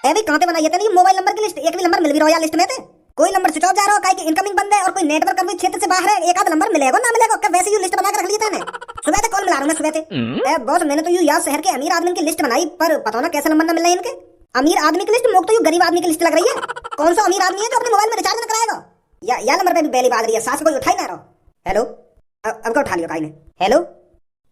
ए भी कहां पे बनाई है तनी मोबाइल नंबर की लिस्ट? एक भी नंबर मिल भी रहा लिस्ट में थे? कोई नंबर स्विच ऑफ जा रहा हो, काहे कि इनकमिंग बंद है और कोई नेटवर्क का क्षेत्र से बाहर है, एक आधा नंबर मिलेगा ना मिलेगा? क्या वैसे ही लिस्ट बना के रख ली तूने? सुबह से कॉल मिला रहा हूं मैं सुबह से। ए बॉस मैंने तो यूं याद शहर के अमीर आदमी की लिस्ट बनाई, पर पता ना कैसे नंबर ना मिल रहे इनके। अमीर आदमी की लिस्ट मोक तो यूं गरीब आदमी की लिस्ट लग रही है। कौन सा अमीर आदमी है जो अपने मोबाइल में रिचार्ज न कराएगा? या नंबर पे भी बेली बात रही है, सास कोई उठा ही ना रहो। हेलो अब क्या उठा लिया काई ने? हेलो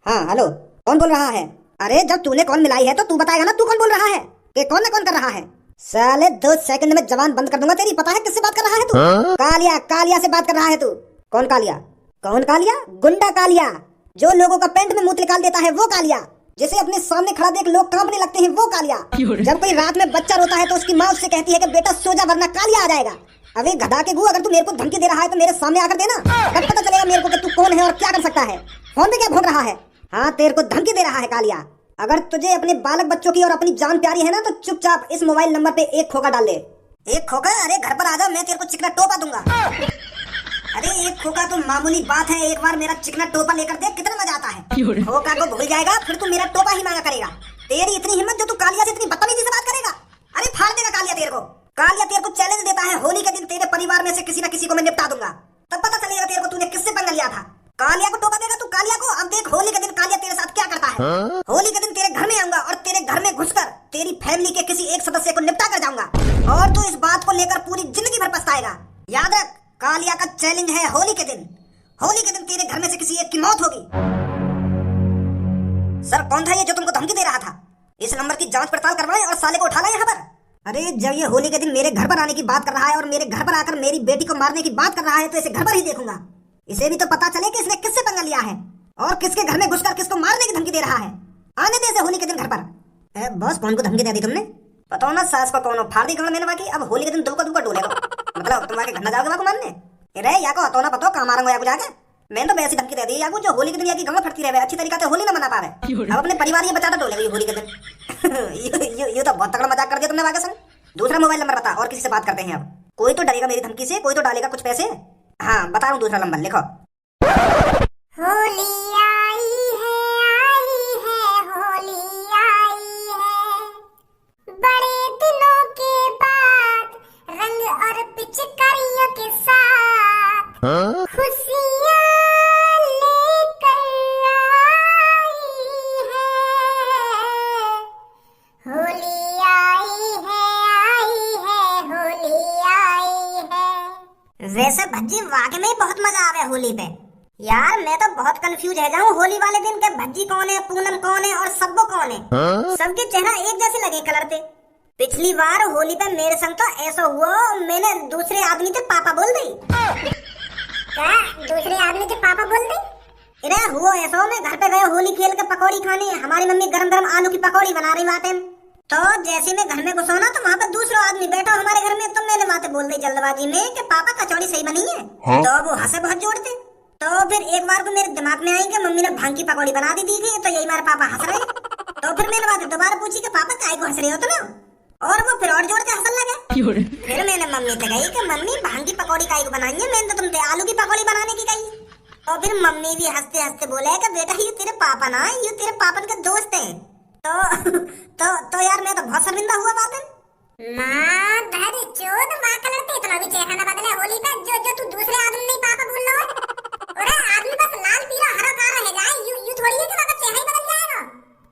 हाँ हेलो कौन बोल रहा है? अरे जब तूने कॉल मिलाई है तो तू बताएगा ना तू कौन बोल रहा है, कि कौन ना कौन कर रहा है? साले 2 सेकंड में जवान बंद कर दूंगा तेरी। पता है किससे बात कर रहा है तू? कालिया से बात कर रहा है तू। कौन कालिया? कौन कालिया? गुंडा कालिया, जो लोगों का पेंट में मूत निकाल देता है वो कालिया, जिसे अपने सामने खड़ा देख लोग कांपने लगते हैं वो कालिया। जब कोई रात में बच्चा रोता है तो उसकी माँ उससे कहती है कि बेटा सो जा वरना कालिया आ जाएगा। अबे गधा के गू, अगर तू मेरे को धमकी दे रहा है तो मेरे सामने आकर देना, तब पता चलेगा मेरे को कि तू कौन है और क्या कर सकता है। फोन पे क्या भौंक रहा है? हाँ तेरे को धमकी दे रहा है कालिया। अगर तुझे अपने बालक बच्चों की और अपनी जान प्यारी है ना तो चुपचाप इस मोबाइल नंबर पे एक खोखा डाल दे। एक खोखा? अरे घर पर आजा, मैं तेरे को चिकना टोपा दूंगा। अरे एक खोखा तो मामूली बात है, एक बार मेरा चिकना टोपा लेकर देख कितना मजा आता है। खोखा को भूल जाएगा फिर तू मेरा टोपा ही मांगा करेगा। तेरी इतनी हिम्मत जो तू कालिया से इतनी बदतमीजी से बात करेगा? अरे फाड़ देगा कालिया तेरे को। कालिया तेरे को चैलेंज देता है, होली के दिन तेरे परिवार में से किसी न किसी को मैं निपटा दूंगा, तब पता चलेगा तेरे को तूने किससे पंगा लिया था। कालिया को टोका देगा तू कालिया को। अब देख होली के दिन कालिया तेरे साथ क्या करता है। होली के दिन तेरे घर में आऊंगा और तेरे घर में घुसकर तेरी फैमिली के किसी एक सदस्य को निपटा कर जाऊंगा, और तू इस बात को लेकर पूरी जिंदगी भर पछताएगा। याद रख कालिया का चैलेंज है होली के दिन। होली के दिन तेरे घर में से किसी एक की मौत होगी। सर कौन था ये जो तुमको धमकी दे रहा था? इस नंबर की जांच पड़ताल करवाएं और साले को उठा लाएं यहाँ पर। अरे जब ये होली के दिन मेरे घर पर आने की बात कर रहा है और मेरे घर पर आकर मेरी बेटी को मारने की बात कर रहा है तो इसे घर पर ही देखूंगा। इसे भी तो पता चले कि इसने किससे पंगा लिया है और किसके घर में घुसकर किसको मारने की धमकी दे रहा है। आने दे इसे होली के दिन घर पर। बॉस कौन को धमकी दे दी तुमने? पता हो ना सास को कौन फाड़ दी गांड मैंने बाकी। अब होली के दिन दो का डोलेगा मतलब तुम आके घर ना जाओगे वहां को मारने? अरे या को तो ना पता कहां मारूंगा या को जाके। मैंने तो वैसी धमकी दे दी या को जो होली के दिन या की गांड फटती रहे अच्छी तरीके से होली ना मना पावे। अब अपने परिवार ये बचाता डोलेगा होली के दिन। ये तो बहुत तगड़ा मजाक कर दिया तुमने वाके संग। दूसरा मोबाइल नंबर बता और किसी से बात करते हैं। अब कोई तो डरेगा मेरी धमकी से, कोई तो डालेगा कुछ पैसे। हाँ बता रहा हूँ दूसरा नंबर लिखो। होली आई है होली आई है, बड़े दिनों के बाद रंग और पिचकारियों के साथ खुशियाँ लेकर आई है। होली आई है होली आई है। वैसे भज्जी वाकई में बहुत मजा आवे होली पे। यार मैं तो बहुत कंफ्यूज है जाऊँ होली वाले दिन के भज्जी कौन है, पूनम कौन है और सब्बो कौन है। सबके चेहरा एक जैसे लगे कलर पे। पिछली बार होली पे मेरे संग तो ऐसा हुआ मैंने दूसरे आदमी से पापा बोल दी। क्या दूसरे आदमी से पापा बोल दी? अरे हुआ ऐसा मैं घर पे गए होली खेल के पकौड़ी खाने, हमारी मम्मी गरम गरम आलू की पकौड़ी बना रही बात है। तो जैसे मैं घर में घुसा ना तो वहाँ पे दूसरा आदमी बैठा हमारे घर में, तो मैंने बातें बोल दी जल्दबाजी में कि पापा कचौड़ी सही बनी है। तो वो हंसे बहुत जोर थे। तो फिर एक बार को मेरे दिमाग में आई कि मम्मी ने भांग की पकौड़ी बना दी थी तो यही मेरे पापा हंस रहे। तो फिर मैंने बात दोबारा पूछी कि पापा काय को हंस रहे हो तुम, और वो फिर और जोर से हंसने लगे। फिर मैंने मम्मी से कही कि मम्मी भांग की पकौड़ी काय को बनाई है, मैंने तो तुमसे आलू की पकौड़ी बनाने की कही। और फिर मम्मी भी हंसते हंसते बोले कि बेटा ये तेरे पापा ना, ये तेरे पापन के दोस्त हैं। तो यार मैं तो बहुत शर्मिंदा हुआ बात है। माँ धर चोद माँ कलर पे इतना भी चेहरा ना बदले होली पे जो तू दूसरे आदमी नहीं पापा बोल रहा है। अरे आदमी बस लाल पीला हरा काला रह जाए, यू थोड़ी है कि वहाँ का चेहरा ही बदल जाएगा।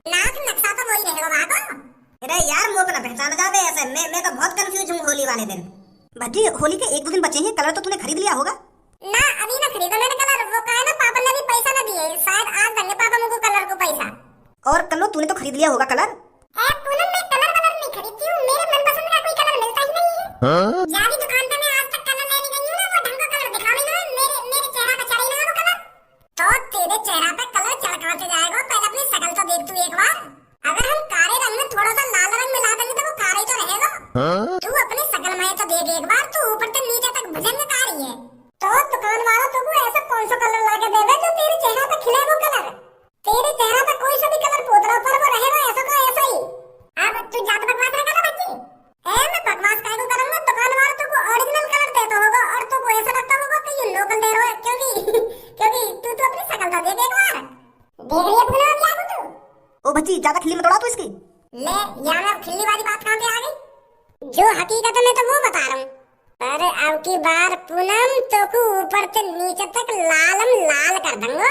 नाक नक्शा तो वही रहेगा वहाँ का। अरे यार मुँह पे ना पहचान जावे ऐसे। मैं तो बहुत कंफ्यूज हूँ होली वाले दिन। भज्जी होली के 1-2 दिन बचे हैं, कलर तो तूने खरीद लिया होगा ना? अभी ना खरीदा मैंने कलर, वो कहा ना पापा ने भी पैसा ना दिए, शायद आज देंगे पापा मुझको कलर को पैसा। और कल्लो तूने तो खरीद लिया होगा कलर? पूनम मैं कलर नहीं खरीदती हूँ, मेरे मनपसंद का कोई कलर मिलता ही नहीं है। जारी दुकान पे मैं आज तक कलर लेने गई हूँ ना, वो ढंग का कलर दिखावे ना, मेरे चेहरा पे चढ़ी ना वो कलर। तो तेरे चेहरा पे कलर चढ़ कहाँ से जाएगा? पहले अपनी शकल तो देख तू एक बार। अगर हम काले रंग में थोड़ा सा लाल रंग मिला देंगे तो वो काला ही तो रहेगा। तू अपनी शकल में तो देख एक बार, तू ऊपर से नीचे तक भुजंग कारी है। तो दुकान वाला तुमको ऐसा कौन सा कलर ला के देवे जो तेरे चेहरा पे खिले वो कलर? तेरे चेहरा पे कोई सा भी कलर पोत रहा पर वो रहेगा ऐसा का ऐसा ही। अब तू जात बकवास ना कर बच्ची। मैं बकवास काहे को करूंगा? दुकान वाला तुमको ओरिजिनल कलर देता होगा और तुमको ऐसा लगता होगा कि ये लोकल दे रहा है, क्योंकि तू तो अपनी शकल तो देख एक बार। देख रही है पूनम क्या तू? ओ भज्जी ज्यादा खिल्ली मत उड़ा तू इसकी। ले यहाँ खिल्ली वाली बात कहाँ पे आ गई? जो हकीकत में तो वो बता रहा हूँ, पर अब की बार पूनम तो को ऊपर से नीचे तक लालम लाल कर दूंगा।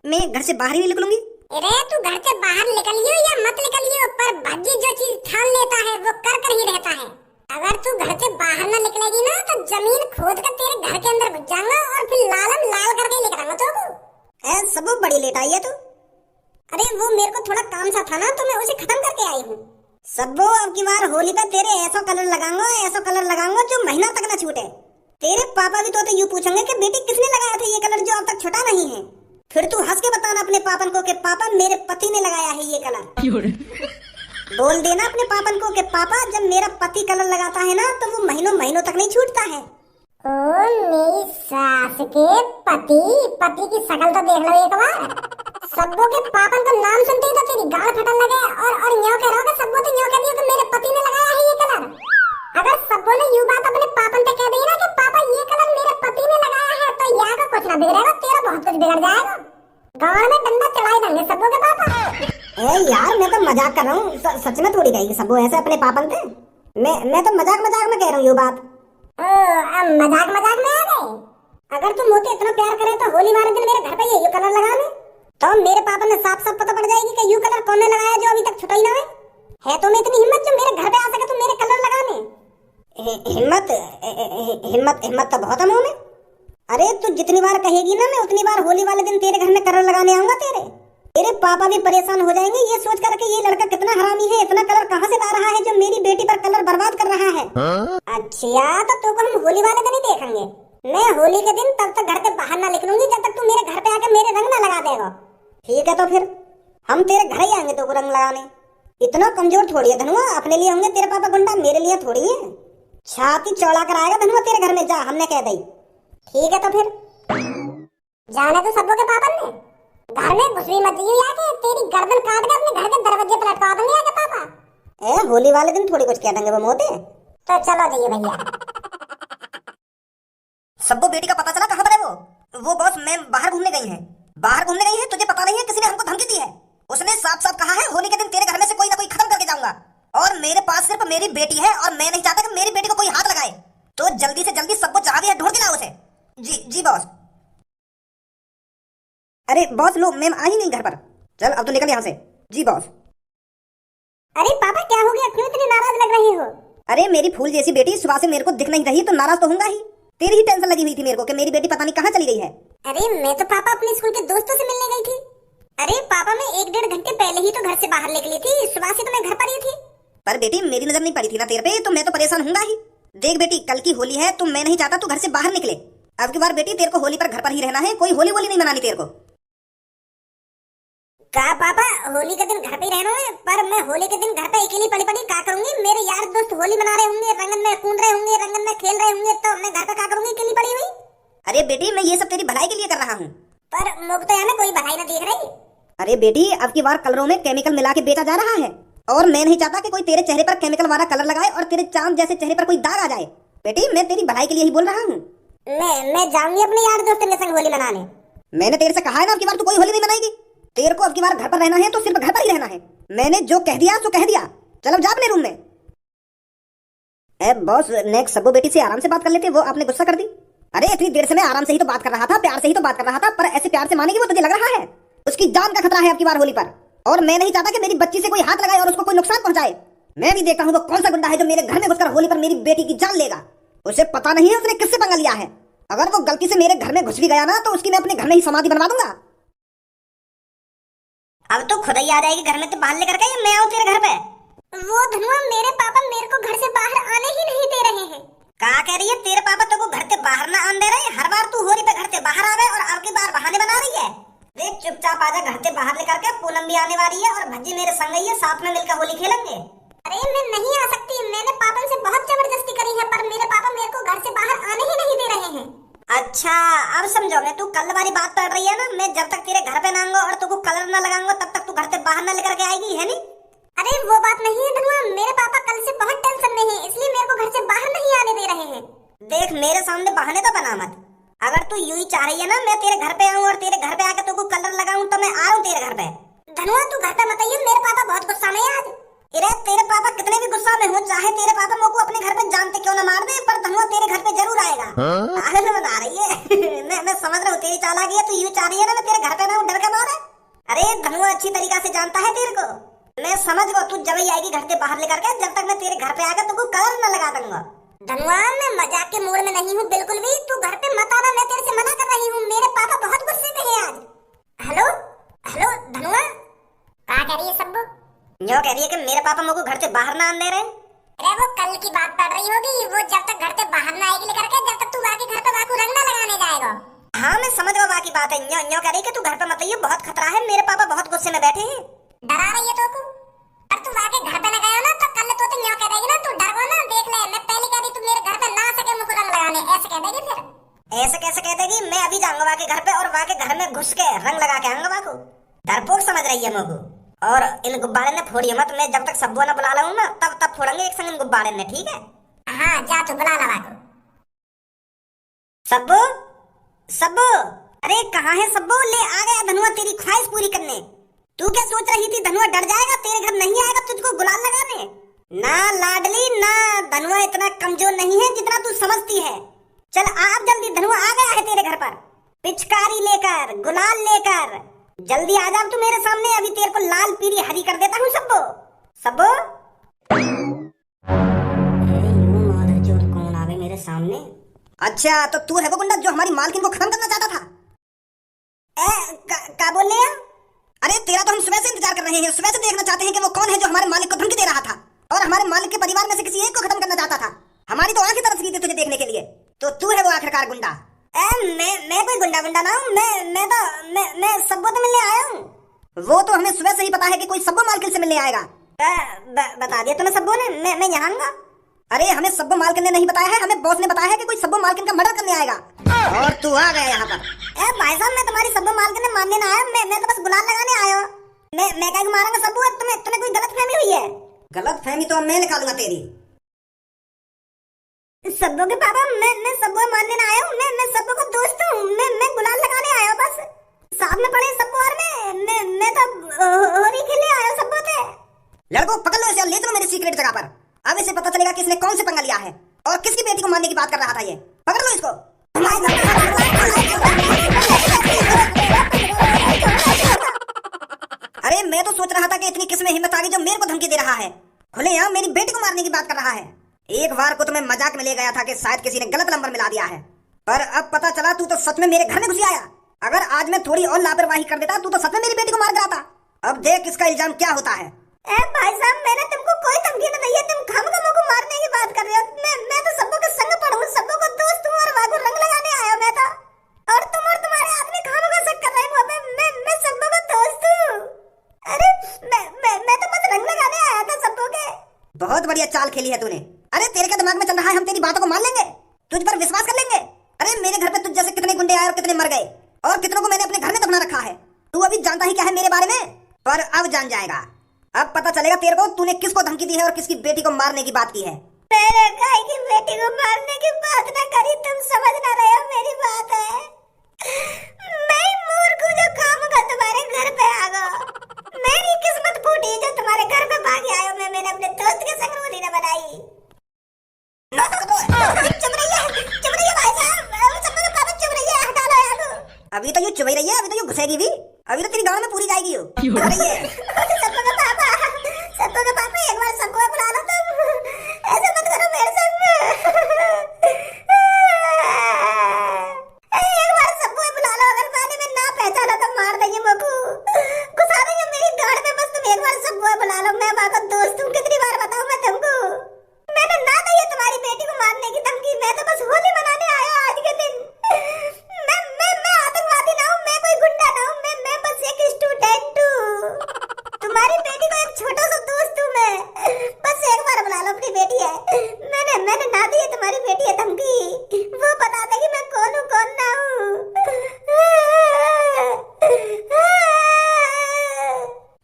मैं घर से बाहर ही नहीं निकलूंगी। अरे तू घर से बाहर निकलियो या मत निकलियो, पर भज्जी जो चीज ठान लेता है वो कर ही रहता है। अगर तू घर से बाहर ना निकलेगी ना तो जमीन खोद कर तेरे घर के अंदर घुस जाऊंगा और फिर लालम लाल करके लेकर आऊंगा तो। सब बड़ी लेट आई है तू। अरे वो मेरे को थोड़ा काम सा था ना तो मैं उसे खत्म करके आई हूँ। सबो अब की बार होली पे तेरे ऐसा कलर लगाऊंगा जो महीना तक ना छूटे। तेरे पापा भी तो यूं पूछेंगे कि बेटी किसने लगाया था ये कलर जो अब तक छूटा नहीं है। फिर तू हंस के बताना अपने पापन को कि पापा मेरे पति ने लगाया है ये कलर। बोल देना अपने पापन को कि पापा जब मेरा पति कलर लगाता है ना तो वो महीनों महीनों तक नहीं छूटता है। ओ मेरी सास के पति की शकल तो देख लो एक बार। सब्बो के पापन का नाम सुनते ही तो तेरी गाल फटन लगे और यूं कह रहा हो कि सब्बो तो यूं कह दिया कि मेरे पति ने लगाया है ये कलर। अगर सब्बो ने यूं बात अपने पापन पे कह दी ना कि पापा ये कलर मेरे पति ने लगाया है तो यहाँ का कुछ ना बिगड़ेगा, तेरा बहुत कुछ बिगड़ जाएगा। गाँव में डंडा चलाए देंगे सब्बो के पापा। यार मैं तो मजाक कर रहा हूँ, सच में थोड़ी कहेगी सब्बो ऐसे अपने पापन थे। मैं तो मजाक में कह रहा हूँ ये बात। अब मजाक में आ गए। अगर तुम मुझे इतना प्यार करे तो होली वाले दिन मेरे घर पे ये कलर लगा ले तो मेरे पापा ने साफ साफ पता पड़ जाएगी कि यू कलर कौन ने लगाया जो अभी तक छुटा ही ना है तो मैं इतनी हिम्मत जो मेरे घर पे आ सके तो मेरे कलर लगाने। हिम्मत तो बहुत है मुंह में। अरे तू जितनी बार कहेगी ना मैं उतनी बार होली वाले दिन तेरे घर में कलर लगाने आऊंगा। तेरे पापा भी परेशान हो जाएंगे ये सोच कर के ये लड़का कितना हरामी है, इतना कलर कहाँ से ला रहा है जो मेरी बेटी पर कलर बर्बाद कर रहा है। अच्छा तो तुमको हम होली वाले दिन ही देखेंगे। मैं होली के दिन तब तक घर के बाहर ना निकलूंगी जब तक तू मेरे घर पे आके मेरे रंग ना लगा देगा। ठीक है तो फिर हम तेरे घर ही आएंगे तो रंग लगाने। इतना कमजोर थोड़ी है धनुआ, अपने लिए होंगे तेरे पापा गुंडा, मेरे लिए थोड़ी है। छाती चौड़ा कर आएगा धनुआ तेरे घर में, जा हमने कह दी। ठीक है तो फिर जाने तो सबों के पापा ने घर में घुसरी मत दियो आके तेरी गर्दन काट के अपने घर के दरवाजे पर लटका दूंगी आके पापा। होली वाले दिन थोड़ी कुछ कह देंगे वो मोटे। तो चलो जाइए भैया। सबको बेटी का पता चला कहाँ पर है वो बॉस मैं बाहर घूमने गई है। बाहर घूमने गई है, तुझे पता नहीं है किसी ने हमको धमकी दी है। उसने साफ साफ कहा है होली के दिन तेरे घर में से कोई ना कोई खत्म करके जाऊंगा और मेरे पास सिर्फ मेरी बेटी है और मैं नहीं चाहता कि मेरी बेटी को कोई हाथ लगाए। तो जल्दी से जल्दी सबको जहाँ भी है ढूंढ के लाओ उसे। जी बॉस। अरे बॉस लो मैम आई नहीं घर पर, चल अब तो निकल यहाँ से। जी बॉस। अरे पापा क्या हो गया, क्यों इतने नाराज लग रहे हो? अरे मेरी फूल जैसी बेटी सुबह से मेरे को दिख नहीं रही तो नाराज तो होऊंगा ही। तेरी ही टेंशन लगी हुई थी मेरे को कि मेरी बेटी पता नहीं कहाँ चली गई है। अरे मैं तो पापा अपने स्कूल के दोस्तों से मिलने गई थी। अरे पापा मैं 1-1.5 घंटे पहले ही तो घर से बाहर निकली थी, सुबह से तो मैं घर पर ही थी। पर बेटी मेरी नजर नहीं पड़ी थी ना तेरे पे, तो मैं तो परेशान होऊंगा ही। देख बेटी कल की होली है तो मैं नहीं चाहता तू घर से बाहर निकले। अब की बार बेटी तेरे को होली पर घर पर ही रहना है, कोई होली नहीं मनानी तेरे को। क्या पापा होली के दिन घर पे ही रहना है? पर मैं होली के दिन घर पे अकेली पड़ी क्या करूंगी? मेरे यार दोस्त होली मना रहे होंगे, रंगन में कूद रहे होंगे, रंगन में खेल रहे होंगे, तो मैं घर पे क्या करूंगी अकेली पड़ी हुई? अरे बेटी मैं ये सब तेरी भलाई के लिए कर रहा हूँ। पर मुझे तो यहाँ कोई भलाई ना दिख रही। अरे बेटी अब की बार कलरों में केमिकल मिला के बेचा जा रहा है और मैं नहीं चाहता कि कोई तेरे चेहरे पर केमिकल वाला कलर लगाए और तेरे चांद जैसे चेहरे पर कोई दाग आ जाए। बेटी मैं तेरी भलाई के लिए ही बोल रहा हूँ। मैं जाऊंगी अपने यार दोस्तों के संग होली मनाने। मैंने तेरे से कहा है ना अब की बार तू कोई होली नहीं मनाएगी। तेरे को अब की बार घर पर रहना है तो सिर्फ घर पर ही रहना है। मैंने जो कह दिया तो कह दिया, चलो जा अपने रूम में। बॉस नेक्स्ट सबो बेटी से आराम से बात कर लेते, वो आपने गुस्सा कर दी। अरे इतनी देर से मैं आराम से ही तो बात कर रहा था, प्यार से ही तो बात कर रहा था, पर ऐसे प्यार से मानेगी वो तुझे लग रहा है? उसकी जान का खतरा है अब की बार होली पर और मैं नहीं चाहता कि मेरी बच्ची से कोई हाथ लगाए और उसको कोई नुकसान पहुंचाए। मैं भी देखता हूँ वो कौन सा गुंडा है जो मेरे घर में घुसकर होली पर मेरी बेटी की जान लेगा। उसे पता नहीं है उसने किससे पंगा लिया है। अगर वो गलती से मेरे घर में घुस भी गया ना तो उसकी मैं अपने घर में ही समाधि बनवा दूंगा। अब तो खुद ही आ जाएगी घर में तो बाहर लेकर के, मैं आऊं तेरे घर पे। वो धनुआ मेरे पापा मेरे को घर से बाहर आने ही नहीं दे रहे हैं। क्या कह रही है? तेरे पापा तो को घर से बाहर ना आने दे रहे? हर बार तू होली पे घर से बाहर आवे और अब की बार बहाने बना रही है। देख चुपचाप आजा घर से बाहर लेकर के, पूनम भी आने वाली है और भज्जी मेरे संग ही है, साथ में मिलकर होली खेलेंगे। अरे मैं नहीं आ सकती, मैंने पापा से बहुत जबरदस्ती करी है पर मेरे पापा मेरे को घर से बाहर आने ही नहीं दे रहे हैं। अच्छा अब समझो, मैं तू कल वाली बात पढ़ रही है ना, मैं जब तक तेरे घर पे ना आऊंगा और तुमको कलर ना लगाऊंगा तब तक तू घर से बाहर ना लेकर के आएगी, है नहीं? अरे वो बात नहीं है धनुआ, मेरे पापा कल से बहुत टेंशन में हैं, इसलिए मेरे को घर से बाहर नहीं आने दे रहे हैं। देख मेरे सामने बहाने तो बना मत। अगर तू यूं ही चाह रही है ना मैं तेरे घर पे आऊं और तेरे घर पे आकर तुमको कलर लगाऊं तो मैं आऊं तेरे घर पे। धनुआ तू घर पे मत आइए, मेरे पापा बहुत गुस्सा में है आज। अरे तेरे पापा कितने भी गुस्सा में हो, चाहे तेरे पापा मुझको समझ गो, तू जब ही आएगी घर से बाहर लेकर के, जब तक मैं तेरे घर पे आएगा तो कलर न लगा दूंगा। धनुआ मैं मजाक के मूड में नहीं हूँ बिल्कुल भी, तू घर पे मत आना, मैं तेरे से मना कर रही हूँ, मेरे पापा बहुत गुस्से में हैं आज। हेलो हेलो धनुआ, क्या कह रही है सब्बू? यो कह रही है कि मेरे पापा मुझको घर से बाहर ना आने दे रहे। अरे वो कल की बात पड़ रही होगी, वो जब तक घर से बाहर ना आएगी लेकर के, जब तक तू आके घर पे बाकू रंग ना लगाने जाएगा। हाँ मैं समझ गया, बाकी बात है। यो कह रही है कि तू घर पे मत आइए, बहुत खतरा है, मेरे पापा बहुत गुस्से में बैठे हैं। डरा रही है तो को? और तू आके घर पे ना गया ना तो कल तो यो कह देगी ना, तू डर गो ना, देख ले मैं पहले कह दी तू मेरे घर पे ना सके मुझको रंग लगाने, ऐसे कह देगी फिर? ऐसे कैसे कह देगी? मैं अभी जाऊंगा वहाँ के घर पे और वहाँ के घर में घुस के रंग लगा के आऊंगा वहाँ को। डरपोक समझ रही है मुझको। और इन गुब्बारे ने फोड़िए मत, मैं जब तक सब्बू ना बुला लाऊं ना तब फोड़ेंगे एक संग इन गुब्बारे ने, ठीक है? हाँ जा तू बुला ला को। सब्बू सब्बू, अरे कहाँ है सब्बू? ले आ गया धनुआ तेरी ख्वाहिश पूरी करने। तू क्या सोच रही थी धनुआ डर जाएगा, तेरे घर नहीं आएगा तुझको गुलाल लगाने? ना लाडली ना, धनुआ इतना कमजोर नहीं है जितना तू समझती है। चल आप जल्दी, धनुआ आ गया है तेरे घर पर, पिचकारी लेकर, गुलाल लेकर। जल्दी आ जा तू मेरे सामने, अभी तेरे को लाल पीली हरी कर देता हूँ सब्बू। सब्बू कौन आ गए मेरे सामने? अच्छा तो तू है वो गुंडा जो हमारी मालकिन को खत्म करना चाहता था? क्या बोल रहे हैं? अरे तेरा तो हम सुबह से इंतजार कर रहे हैं, सुबह से देखना चाहते हैं कि वो कौन है जो हमारे मालिक को धमकी दे रहा था और हमारे मालिक के परिवार में से किसी एक को खत्म करना चाहता था। हमारी तो आंखें तरस गई थी तुझे देखने के लिए। तो तू है वो आखिरकार गुंडा? मैं कोई गुंडा गुंडा ना हूँ, मैं सब्बू से मिलने आया हूँ। वो तो हमें सुबह से ही पता है कि कोई सब्बू मालकिन से मिलने आएगा। बता दिया तुम्हें सब्बू ने? मैं यहाँ आऊंगा। अरे हमें सब्बू मालकिन ने नहीं बताया है, हमें बॉस ने बताया है कि कोई सब्बू मालकिन का मर्डर करने आएगा और तू आ गया यहाँ पर। भाई साहब मैं तुम्हारी सब्बू मालकिन ने मारने ना आया, मैं तो बस गुलाल लगाने आया हूँ। मैं क्या मारूंगा सब्बू? तुम्हें कोई गलत फहमी हुई है? गलत फहमी तो मैं निकालूंगा तेरी। सब्बू के पापा मैं सब्बू मारने ना आया हूँ, मैं सब्बू का दोस्त हूँ, मैं गुलाल लगाने आया हूँ बस। साथ में पड़े सब्बू और मैं तो होली खेलने आया हूँ सब्बू से। लड़को पकड़ लो इसे और ले चलो मेरी सीक्रेट जगह पर। अब इसे पता चलेगा कि इसने कौन से पंगा लिया है और किसकी बेटी को मारने की बात कर रहा था ये। पकड़ लो इसको। अरे मैं तो सोच रहा था कि इतनी किस्में हिम्मत आ गई जो मेरे को धमकी दे रहा है, खुलेआम मेरी बेटी को मारने की बात कर रहा है। एक बार को तो मैं मजाक में ले गया था कि शायद किसी ने गलत नंबर मिला दिया है, पर अब पता चला तू तो सच में मेरे घर में घुस आया। अगर आज मैं थोड़ी और लापरवाही कर देता तू तो सच में मेरी बेटी को मार गिराता। अब देख इसका इल्जाम क्या होता है। भाई साहब मैंने तुमको कोई धमकी नहीं दी है, तुम खामखा मुझको मारने की बात कर रहे हो। मैं तो सब्बू के संग पढ़ूं, सब्बू को दोस्त हूं और वागू रंग लगाने आया मैं तो। और तुम और तुम्हारे आदमी खामखा शक कर रहे हो। मैं सब्बू का दोस्त हूं। अरे मैं तो बस रंग लगाने आया था सब्बू के। बहुत बढ़िया चाल खेली है तूने। अरे तेरे के दिमाग में चल रहा है हम तेरी बातों को मान लेंगे, तुझ पर विश्वास कर लेंगे। अरे मेरे घर पे तुझ जैसे कितने गुंडे आए और कितने मर गए और कितनों को मैंने अपने घर में दफना रखा है। तू अभी जानता ही क्या है मेरे बारे में, पर अब जान जाएगा। अब पता चलेगा तेरे को तूने किसको धमकी दी है और किसकी बेटी को मारने की बात की है। मेरे भाई की बेटी को मारने की बात ना करी, तुम समझ ना रहे हो मेरी बात है। मैं मूर्ख हूँ जो खामखा तुम्हारे घर पे आ गया। मेरी किस्मत फूटी जो तुम्हारे घर पे भाग आया। मैंने अपने दोस्त के संग रोटी न बनाई। चुप रहिए भाई साहब, चुप रहिए, हटा लो यार। अभी तो यूं चुप ही रही है, अभी तो यूं घुसेगी भी, अभी तो तेरी गांव में पूरी जाएगी यूं। सब्बू का पापा एक बार सब्बू को बुला लो तुम, ऐसे मत करो मेरे संग। एक बार सब्बू को बुला लो, अगर मैंने में ना पहचाना तो मार देंगे मुझको, घुसा देंगे मेरी गाड़ में। बस तुम एक बार सब्बू को बुला लो, मैं वहां का दोस्त हूँ। कितनी बार बताऊं मैं तुमको, मैंने ना दी है तुम्हारी बेटी को मारने की धमकी। मैं तो बस होली मनाने आया आज के दिन। मैं आतंकवादी ना हूँ, मैं कोई गुंडा ना हूँ, मैं बस एक स्टूडेंट हूँ। तुम्हारी बेटी को एक छोटा सा दोस्त हूँ मैं। बस एक बार बुला लो, अपनी बेटी है। मैंने ना दी है तुम्हारी बेटी है धमकी, वो बता देगी मैं कौन हूँ कौन ना हूँ।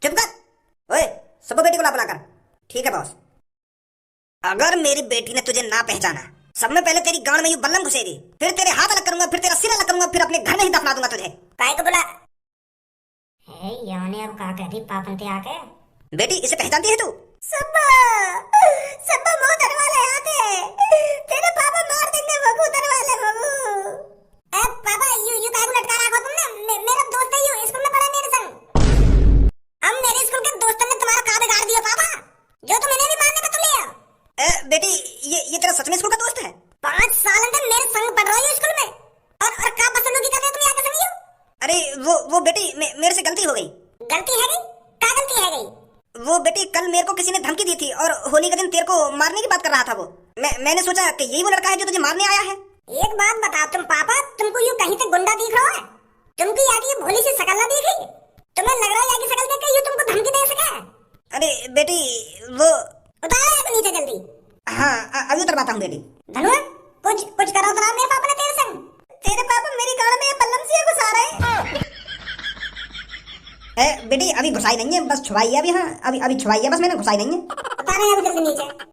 चुप कर, ओए सब्बू बेटी को ला बुलाकर। ठीक है बॉस। अगर मेरी बेटी ने तुझे ना पहचाना, सब में पहले तेरी गांड में यूं बल्लम घुसेगी, फिर तेरे हाथ अलग करूंगा, फिर तेरा सिर अलग करूंगा, फिर अपने घर में ही दफना दूंगा तुझे। काय को बुला? हे यानी अब का कहती पापन ते आके? बेटी इसे पहचानती है तू? सब्बू मुंह दरवाले आते, तेरे पापा मार देंगे बबू दरवाले बबू। ए पापा यू काय को लटका रखा तुमने? मेरा दोस्त है यू, स्कूल में पढ़ा मेरे संग। हम मेरे स्कूल के दोस्तों ने तुम्हारा का बिगाड़ दिया को किसी ने धमकी दी थी और होली के दिन तेरे को मारने की बात कर रहा था वो। मैंने सोचा कि यही वो लड़का है जो तुझे मारने आया है। एक बात बताओ तुम पापा, तुमको यूं कहीं से गुंडा दिख रहा है? तुमकी याद ये भोली सी शकल ना दिखी? तुम्हें लग रहा है कि शकल देख के यूं तुमको धमकी दे सके? अरे बेटी वो उतार नीचे जल्दी। हाँ अभी उतरवाता हूँ बेटी। धनुआ कुछ करो तो मेरे पापा ने तेरे संग। तेरे पापा मेरी गाड़ में बल्लम से घुसा रहे। बेटी अभी घुसाई नहीं है, बस छुपाई है अभी। हाँ अभी छुपाई है बस, मैंने घुसाई नहीं है। उतारे अभी जल्दी नीचे।